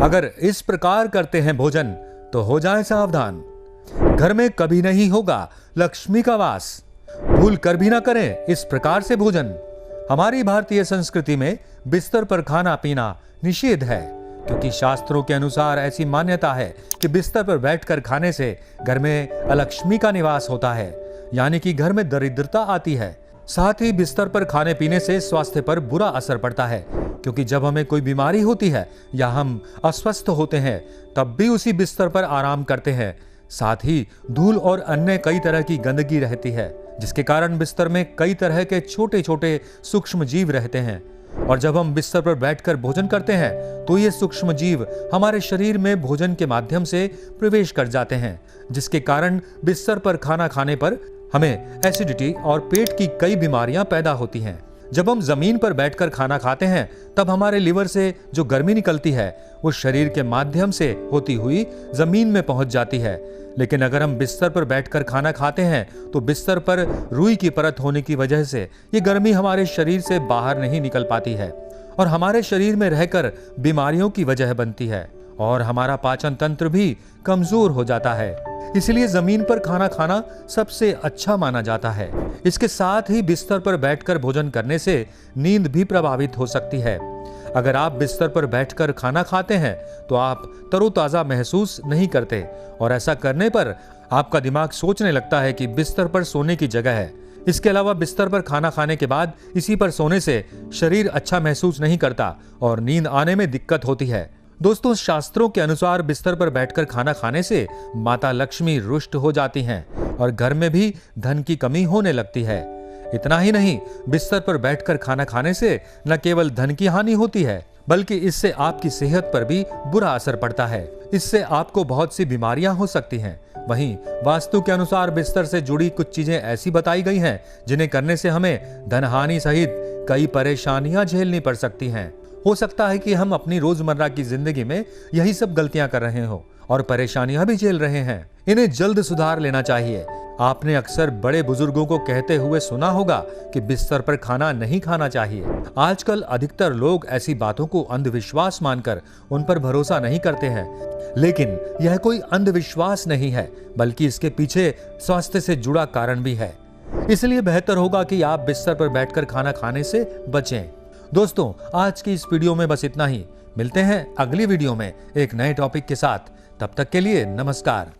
अगर इस प्रकार करते हैं भोजन तो हो जाएं सावधान, घर में कभी नहीं होगा लक्ष्मी का वास। भूल कर भी ना करें इस प्रकार से भोजन। हमारी भारतीय संस्कृति में बिस्तर पर खाना पीना निषेध है, क्योंकि शास्त्रों के अनुसार ऐसी मान्यता है कि बिस्तर पर बैठकर खाने से घर में अलक्ष्मी का निवास होता है, यानी कि घर में दरिद्रता आती है। साथ ही बिस्तर पर खाने पीने से स्वास्थ्य पर बुरा असर पड़ता है, क्योंकि जब हमें कोई बीमारी होती है या हम अस्वस्थ होते हैं तब भी उसी बिस्तर पर आराम करते हैं। साथ ही धूल और अन्य कई तरह की गंदगी रहती है, जिसके कारण बिस्तर में कई तरह के छोटे छोटे सूक्ष्म जीव रहते हैं। और जब हम बिस्तर पर बैठकर भोजन करते हैं तो ये सूक्ष्म जीव हमारे शरीर में भोजन के माध्यम से प्रवेश कर जाते हैं, जिसके कारण बिस्तर पर खाना खाने पर हमें एसिडिटी और पेट की कई बीमारियां पैदा होती हैं। जब हम जमीन पर बैठकर खाना खाते हैं तब हमारे लिवर से जो गर्मी निकलती है वो शरीर के माध्यम से होती हुई जमीन में पहुंच जाती है। लेकिन अगर हम बिस्तर पर बैठकर खाना खाते हैं तो बिस्तर पर रुई की परत होने की वजह से ये गर्मी हमारे शरीर से बाहर नहीं निकल पाती है और हमारे शरीर में रहकर बीमारियों की वजह बनती है और हमारा पाचन तंत्र भी कमजोर हो जाता है। इसलिए जमीन पर खाना खाना सबसे अच्छा माना जाता है। इसके साथ ही बिस्तर पर बैठकर भोजन करने से नींद भी प्रभावित हो सकती है। अगर आप बिस्तर पर बैठकर खाना खाते हैं तो आप तरोताजा महसूस नहीं करते और ऐसा करने पर आपका दिमाग सोचने लगता है कि बिस्तर पर सोने की जगह है। इसके अलावा बिस्तर पर खाना खाने के बाद इसी पर सोने से शरीर अच्छा महसूस नहीं करता और नींद आने में दिक्कत होती है। दोस्तों, शास्त्रों के अनुसार बिस्तर पर बैठकर खाना खाने से माता लक्ष्मी रुष्ट हो जाती हैं और घर में भी धन की कमी होने लगती है। इतना ही नहीं, बिस्तर पर बैठकर खाना खाने से न केवल धन की हानि होती है बल्कि इससे आपकी सेहत पर भी बुरा असर पड़ता है। इससे आपको बहुत सी बीमारियां हो सकती हैं। वहीं वास्तु के अनुसार बिस्तर से जुड़ी कुछ चीजें ऐसी बताई गई हैं जिन्हें करने से हमें धन हानि सहित कई परेशानियां झेलनी पड़ सकती हैं। हो सकता है कि हम अपनी रोजमर्रा की जिंदगी में यही सब गलतियां कर रहे हो और परेशानियां भी झेल रहे हैं। इन्हें जल्द सुधार लेना चाहिए। आपने अक्सर बड़े बुजुर्गों को कहते हुए सुना होगा कि बिस्तर पर खाना नहीं खाना चाहिए। आजकल अधिकतर लोग ऐसी बातों को अंधविश्वास मानकर उन पर भरोसा नहीं करते हैं, लेकिन यह कोई अंधविश्वास नहीं है बल्कि इसके पीछे स्वास्थ्य से जुड़ा कारण भी है। इसलिए बेहतर होगा कि आप बिस्तर पर बैठकर खाना खाने से बचें। दोस्तों, आज की इस वीडियो में बस इतना ही। मिलते हैं अगली वीडियो में एक नए टॉपिक के साथ। तब तक के लिए नमस्कार।